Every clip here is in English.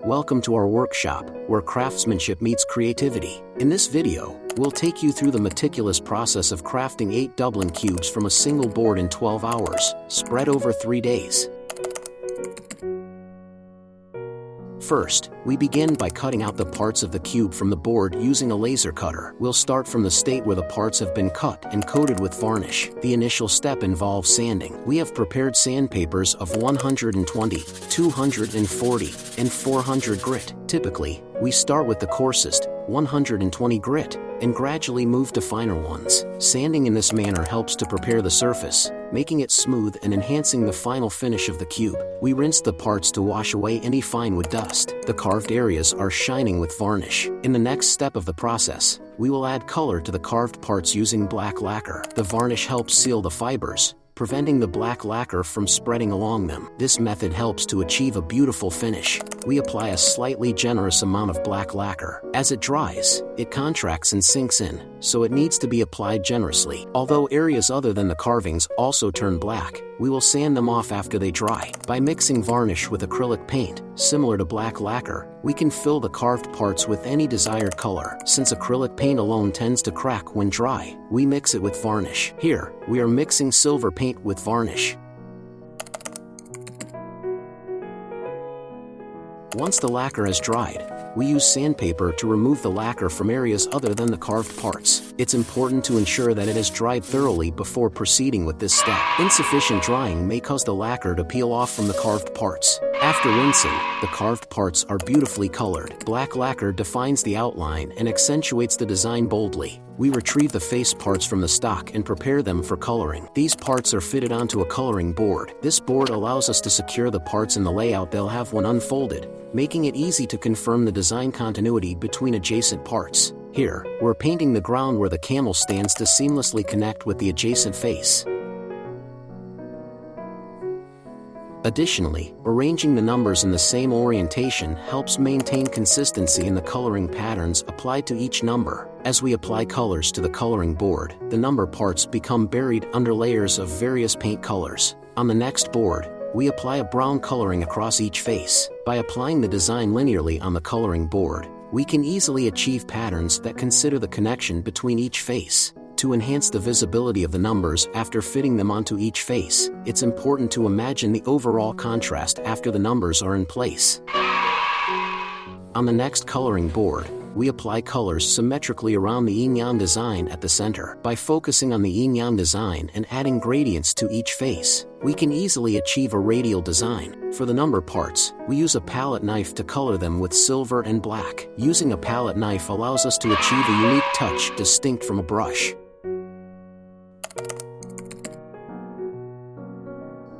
Welcome to our workshop, where craftsmanship meets creativity. In this video, we'll take you through the meticulous process of crafting 8 doubling cubes from a single board in 12 hours, spread over 3 days. First, we begin by cutting out the parts of the cube from the board using a laser cutter. We'll start from the state where the parts have been cut and coated with varnish. The initial step involves sanding. We have prepared sandpapers of 120, 240, and 400 grit. Typically, we start with the coarsest, 120 grit, and gradually move to finer ones. Sanding in this manner helps to prepare the surface, making it smooth and enhancing the final finish of the cube. We rinse the parts to wash away any fine wood dust. The carved areas are shining with varnish. In the next step of the process, we will add color to the carved parts using black lacquer. The varnish helps seal the fibers, preventing the black lacquer from spreading along them. This method helps to achieve a beautiful finish. We apply a slightly generous amount of black lacquer. As it dries, it contracts and sinks in, so it needs to be applied generously. Although areas other than the carvings also turn black, we will sand them off after they dry. By mixing varnish with acrylic paint, similar to black lacquer, we can fill the carved parts with any desired color. Since acrylic paint alone tends to crack when dry, we mix it with varnish. Here, we are mixing silver paint with varnish. Once the lacquer has dried, we use sandpaper to remove the lacquer from areas other than the carved parts. It's important to ensure that it has dried thoroughly before proceeding with this step. Insufficient drying may cause the lacquer to peel off from the carved parts. After rinsing, the carved parts are beautifully colored. Black lacquer defines the outline and accentuates the design boldly. We retrieve the face parts from the stock and prepare them for coloring. These parts are fitted onto a coloring board. This board allows us to secure the parts in the layout they'll have when unfolded, making it easy to confirm the design continuity between adjacent parts. Here, we're painting the ground where the camel stands to seamlessly connect with the adjacent face. Additionally, arranging the numbers in the same orientation helps maintain consistency in the coloring patterns applied to each number. As we apply colors to the coloring board, the number parts become buried under layers of various paint colors. On the next board, we apply a brown coloring across each face. By applying the design linearly on the coloring board, we can easily achieve patterns that consider the connection between each face. To enhance the visibility of the numbers after fitting them onto each face, it's important to imagine the overall contrast after the numbers are in place. On the next coloring board, we apply colors symmetrically around the yin-yang design at the center. By focusing on the yin-yang design and adding gradients to each face, we can easily achieve a radial design. For the number parts, we use a palette knife to color them with silver and black. Using a palette knife allows us to achieve a unique touch distinct from a brush.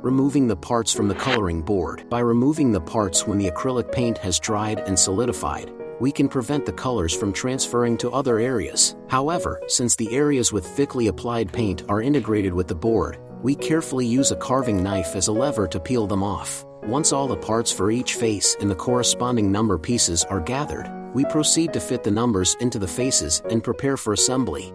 Removing the parts from the coloring board. By removing the parts when the acrylic paint has dried and solidified, we can prevent the colors from transferring to other areas. However, since the areas with thickly applied paint are integrated with the board, we carefully use a carving knife as a lever to peel them off. Once all the parts for each face and the corresponding number pieces are gathered, we proceed to fit the numbers into the faces and prepare for assembly.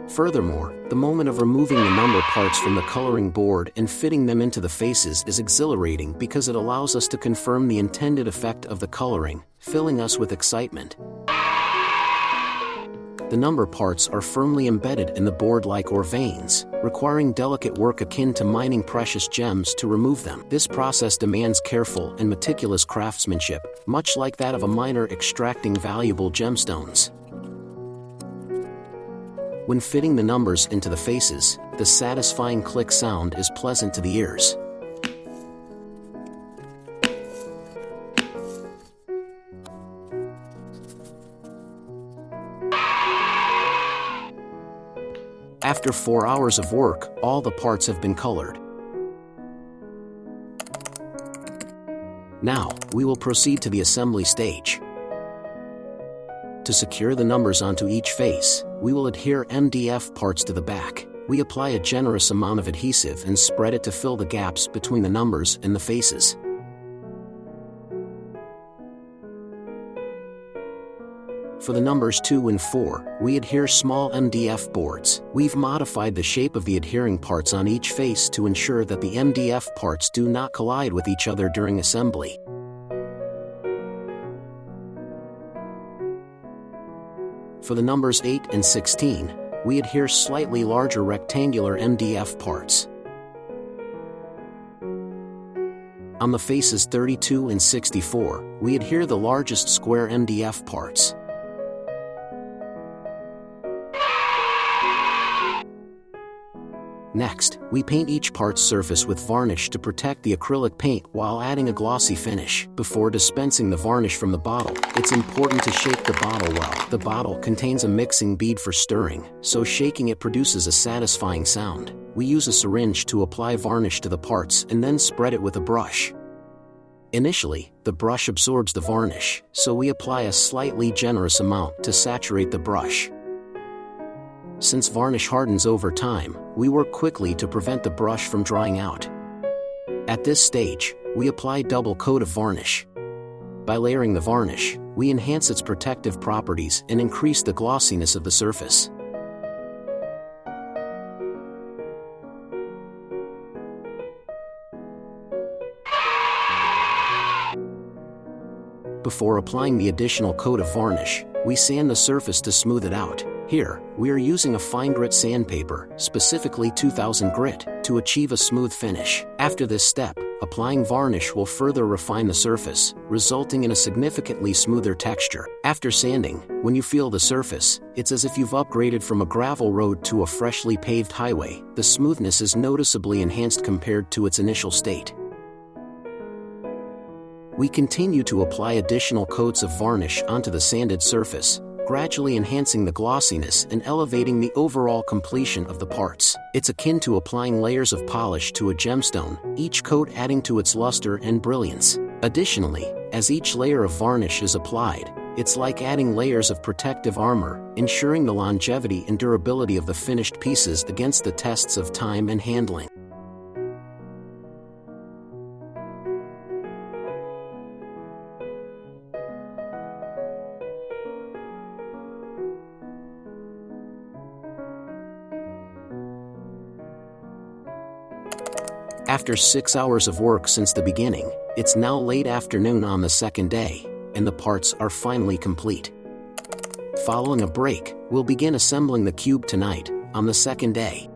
Furthermore, the moment of removing the number parts from the coloring board and fitting them into the faces is exhilarating because it allows us to confirm the intended effect of the coloring, filling us with excitement. The number parts are firmly embedded in the board like ore veins, requiring delicate work akin to mining precious gems to remove them. This process demands careful and meticulous craftsmanship, much like that of a miner extracting valuable gemstones. When fitting the numbers into the faces, the satisfying click sound is pleasant to the ears. After 4 hours of work, all the parts have been colored. Now, we will proceed to the assembly stage. To secure the numbers onto each face, we will adhere MDF parts to the back. We apply a generous amount of adhesive and spread it to fill the gaps between the numbers and the faces. For the numbers 2 and 4, we adhere small MDF boards. We've modified the shape of the adhering parts on each face to ensure that the MDF parts do not collide with each other during assembly. For the numbers 8 and 16, we adhere slightly larger rectangular MDF parts. On the faces 32 and 64, we adhere the largest square MDF parts. Next, we paint each part's surface with varnish to protect the acrylic paint while adding a glossy finish. Before dispensing the varnish from the bottle, it's important to shake the bottle well. The bottle contains a mixing bead for stirring, so shaking it produces a satisfying sound. We use a syringe to apply varnish to the parts and then spread it with a brush. Initially, the brush absorbs the varnish, so we apply a slightly generous amount to saturate the brush. Since varnish hardens over time, we work quickly to prevent the brush from drying out. At this stage, we apply a double coat of varnish. By layering the varnish, we enhance its protective properties and increase the glossiness of the surface. Before applying the additional coat of varnish, we sand the surface to smooth it out. Here, we are using a fine grit sandpaper, specifically 2000 grit, to achieve a smooth finish. After this step, applying varnish will further refine the surface, resulting in a significantly smoother texture. After sanding, when you feel the surface, it's as if you've upgraded from a gravel road to a freshly paved highway. The smoothness is noticeably enhanced compared to its initial state. We continue to apply additional coats of varnish onto the sanded surface, gradually enhancing the glossiness and elevating the overall completion of the parts. It's akin to applying layers of polish to a gemstone, each coat adding to its luster and brilliance. Additionally, as each layer of varnish is applied, it's like adding layers of protective armor, ensuring the longevity and durability of the finished pieces against the tests of time and handling. After 6 hours of work since the beginning, it's now late afternoon on the second day, and the parts are finally complete. Following a break, we'll begin assembling the cube tonight, on the second day.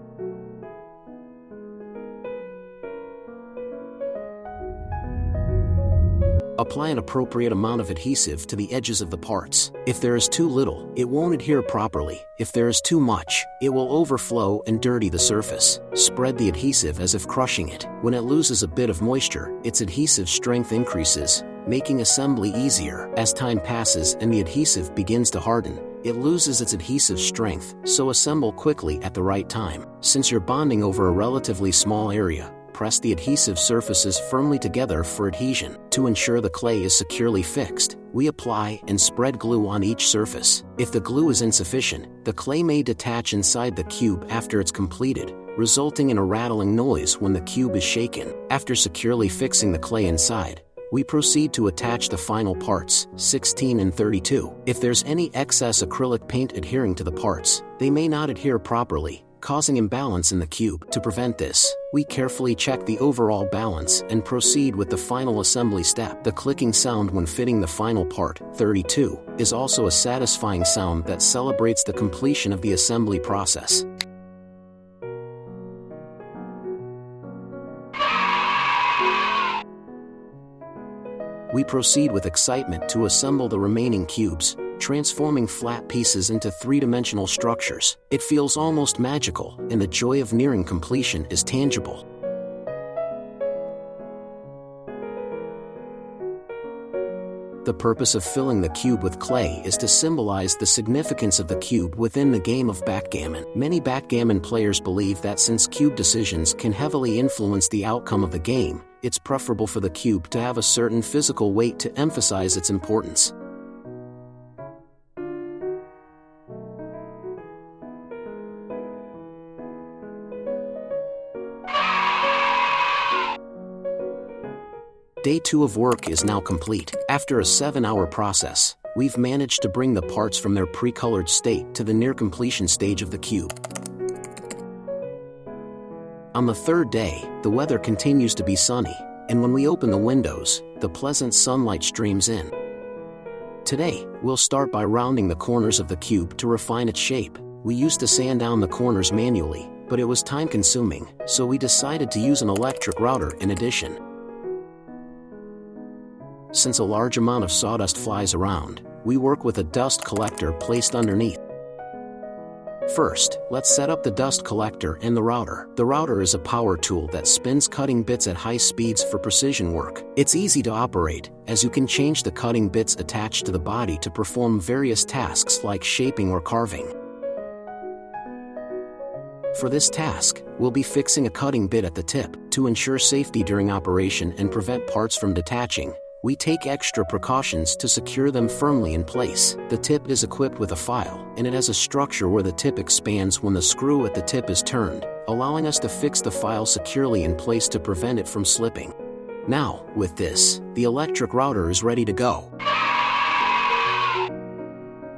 Apply an appropriate amount of adhesive to the edges of the parts. If there is too little, it won't adhere properly. If there is too much, it will overflow and dirty the surface. Spread the adhesive as if crushing it. When it loses a bit of moisture, its adhesive strength increases, making assembly easier. As time passes and the adhesive begins to harden, it loses its adhesive strength, so assemble quickly at the right time. Since you're bonding over a relatively small area, press the adhesive surfaces firmly together for adhesion. To ensure the clay is securely fixed, we apply and spread glue on each surface. If the glue is insufficient, the clay may detach inside the cube after it's completed, resulting in a rattling noise when the cube is shaken. After securely fixing the clay inside, we proceed to attach the final parts, 16 and 32. If there's any excess acrylic paint adhering to the parts, they may not adhere properly, causing imbalance in the cube. To prevent this, we carefully check the overall balance and proceed with the final assembly step. The clicking sound when fitting the final part, 32, is also a satisfying sound that celebrates the completion of the assembly process. We proceed with excitement to assemble the remaining cubes, transforming flat pieces into three-dimensional structures. It feels almost magical, and the joy of nearing completion is tangible. The purpose of filling the cube with clay is to symbolize the significance of the cube within the game of backgammon. Many backgammon players believe that since cube decisions can heavily influence the outcome of the game, it's preferable for the cube to have a certain physical weight to emphasize its importance. Day 2 of work is now complete. After a 7-hour process, we've managed to bring the parts from their pre-colored state to the near-completion stage of the cube. On the third day, the weather continues to be sunny, and when we open the windows, the pleasant sunlight streams in. Today, we'll start by rounding the corners of the cube to refine its shape. We used to sand down the corners manually, but it was time-consuming, so we decided to use an electric router in addition. Since a large amount of sawdust flies around, we work with a dust collector placed underneath. First, let's set up the dust collector and the router. The router is a power tool that spins cutting bits at high speeds for precision work. It's easy to operate, as you can change the cutting bits attached to the body to perform various tasks like shaping or carving. For this task, we'll be fixing a cutting bit at the tip. To ensure safety during operation and prevent parts from detaching, we take extra precautions to secure them firmly in place. The tip is equipped with a file, and it has a structure where the tip expands when the screw at the tip is turned, allowing us to fix the file securely in place to prevent it from slipping. Now, with this, the electric router is ready to go.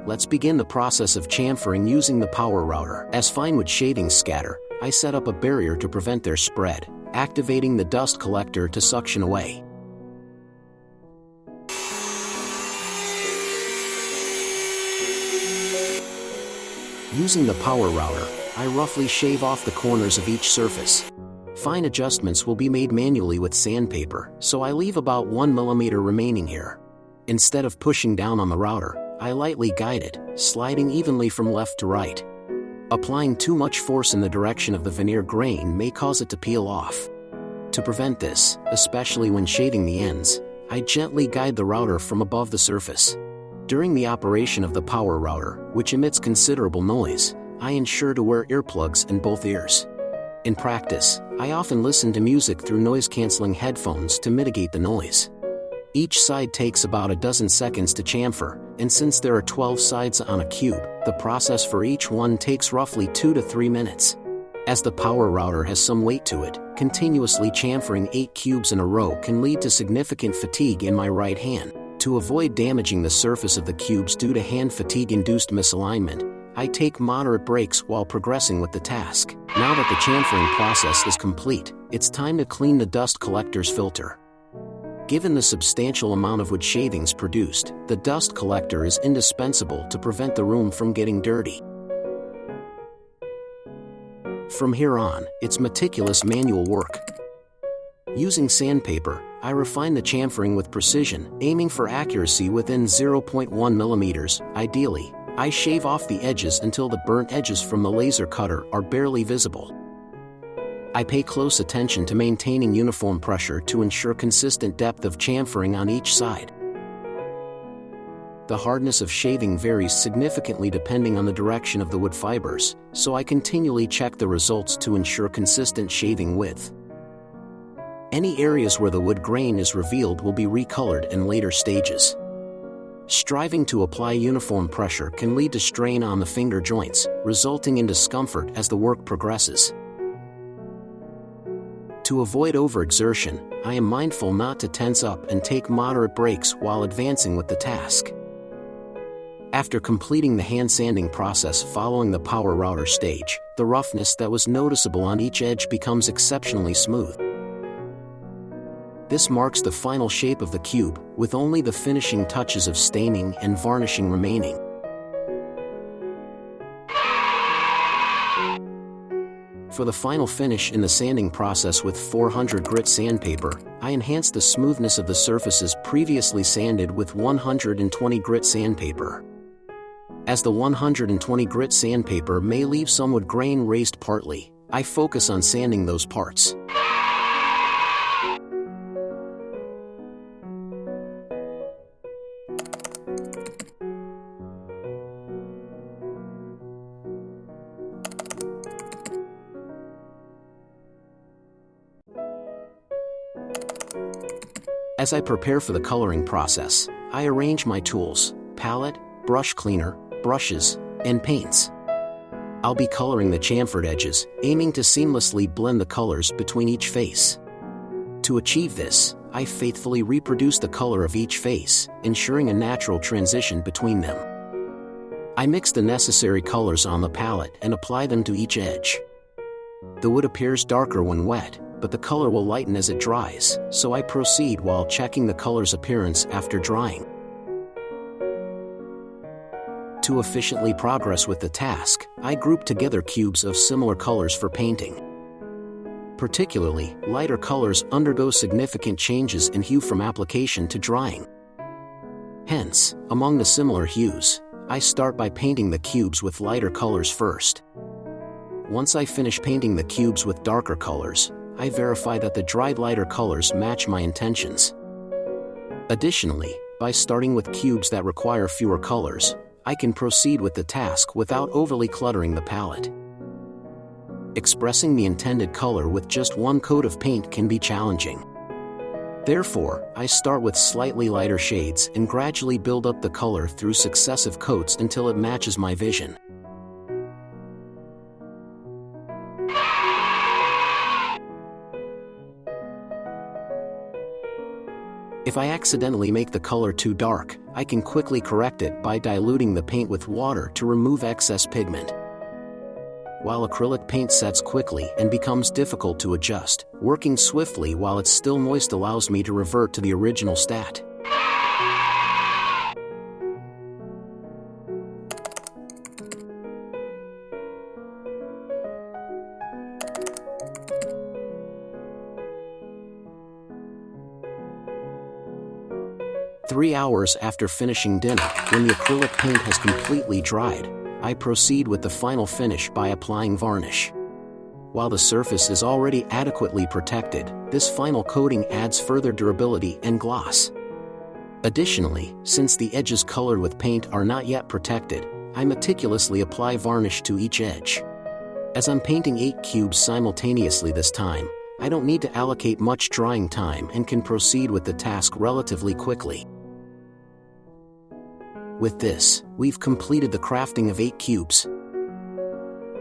Let's begin the process of chamfering using the power router. As fine wood shavings scatter, I set up a barrier to prevent their spread, activating the dust collector to suction away. Using the power router, I roughly shave off the corners of each surface. Fine adjustments will be made manually with sandpaper, so I leave about 1 mm remaining here. Instead of pushing down on the router, I lightly guide it, sliding evenly from left to right. Applying too much force in the direction of the veneer grain may cause it to peel off. To prevent this, especially when shaving the ends, I gently guide the router from above the surface. During the operation of the power router, which emits considerable noise, I ensure to wear earplugs in both ears. In practice, I often listen to music through noise-canceling headphones to mitigate the noise. Each side takes about a dozen seconds to chamfer, and since there are 12 sides on a cube, the process for each one takes roughly 2 to 3 minutes. As the power router has some weight to it, continuously chamfering 8 cubes in a row can lead to significant fatigue in my right hand. To avoid damaging the surface of the cubes due to hand fatigue-induced misalignment, I take moderate breaks while progressing with the task. Now that the chamfering process is complete, it's time to clean the dust collector's filter. Given the substantial amount of wood shavings produced, the dust collector is indispensable to prevent the room from getting dirty. From here on, it's meticulous manual work. Using sandpaper, I refine the chamfering with precision, aiming for accuracy within 0.1 mm. Ideally, I shave off the edges until the burnt edges from the laser cutter are barely visible. I pay close attention to maintaining uniform pressure to ensure consistent depth of chamfering on each side. The hardness of shaving varies significantly depending on the direction of the wood fibers, so I continually check the results to ensure consistent shaving width. Any areas where the wood grain is revealed will be recolored in later stages. Striving to apply uniform pressure can lead to strain on the finger joints, resulting in discomfort as the work progresses. To avoid overexertion, I am mindful not to tense up and take moderate breaks while advancing with the task. After completing the hand sanding process following the power router stage, the roughness that was noticeable on each edge becomes exceptionally smooth. This marks the final shape of the cube, with only the finishing touches of staining and varnishing remaining. For the final finish in the sanding process with 400 grit sandpaper, I enhance the smoothness of the surfaces previously sanded with 120 grit sandpaper. As the 120 grit sandpaper may leave some wood grain raised partly, I focus on sanding those parts. As I prepare for the coloring process, I arrange my tools, palette, brush cleaner, brushes, and paints. I'll be coloring the chamfered edges, aiming to seamlessly blend the colors between each face. To achieve this, I faithfully reproduce the color of each face, ensuring a natural transition between them. I mix the necessary colors on the palette and apply them to each edge. The wood appears darker when wet, but the color will lighten as it dries, so I proceed while checking the color's appearance after drying. To efficiently progress with the task, I group together cubes of similar colors for painting. Particularly, lighter colors undergo significant changes in hue from application to drying. Hence, among the similar hues, I start by painting the cubes with lighter colors first. Once I finish painting the cubes with darker colors, I verify that the dried lighter colors match my intentions. Additionally, by starting with cubes that require fewer colors, I can proceed with the task without overly cluttering the palette. Expressing the intended color with just one coat of paint can be challenging. Therefore, I start with slightly lighter shades and gradually build up the color through successive coats until it matches my vision. If I accidentally make the color too dark, I can quickly correct it by diluting the paint with water to remove excess pigment. While acrylic paint sets quickly and becomes difficult to adjust, working swiftly while it's still moist allows me to revert to the original stat. Three hours after finishing dinner, when the acrylic paint has completely dried, I proceed with the final finish by applying varnish. While the surface is already adequately protected, this final coating adds further durability and gloss. Additionally, since the edges colored with paint are not yet protected, I meticulously apply varnish to each edge. As I'm painting 8 cubes simultaneously this time, I don't need to allocate much drying time and can proceed with the task relatively quickly. With this, we've completed the crafting of 8 cubes.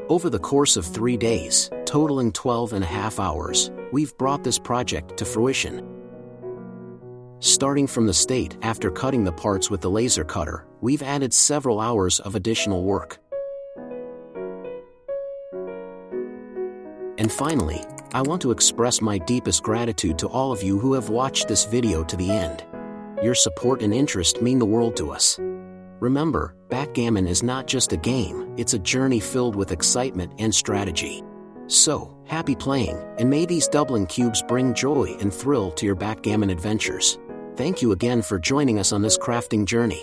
Over the course of 3 days, totaling 12.5 hours, we've brought this project to fruition. Starting from the state after cutting the parts with the laser cutter, we've added several hours of additional work. And finally, I want to express my deepest gratitude to all of you who have watched this video to the end. Your support and interest mean the world to us. Remember, backgammon is not just a game, it's a journey filled with excitement and strategy. So, happy playing, and may these doubling cubes bring joy and thrill to your backgammon adventures. Thank you again for joining us on this crafting journey.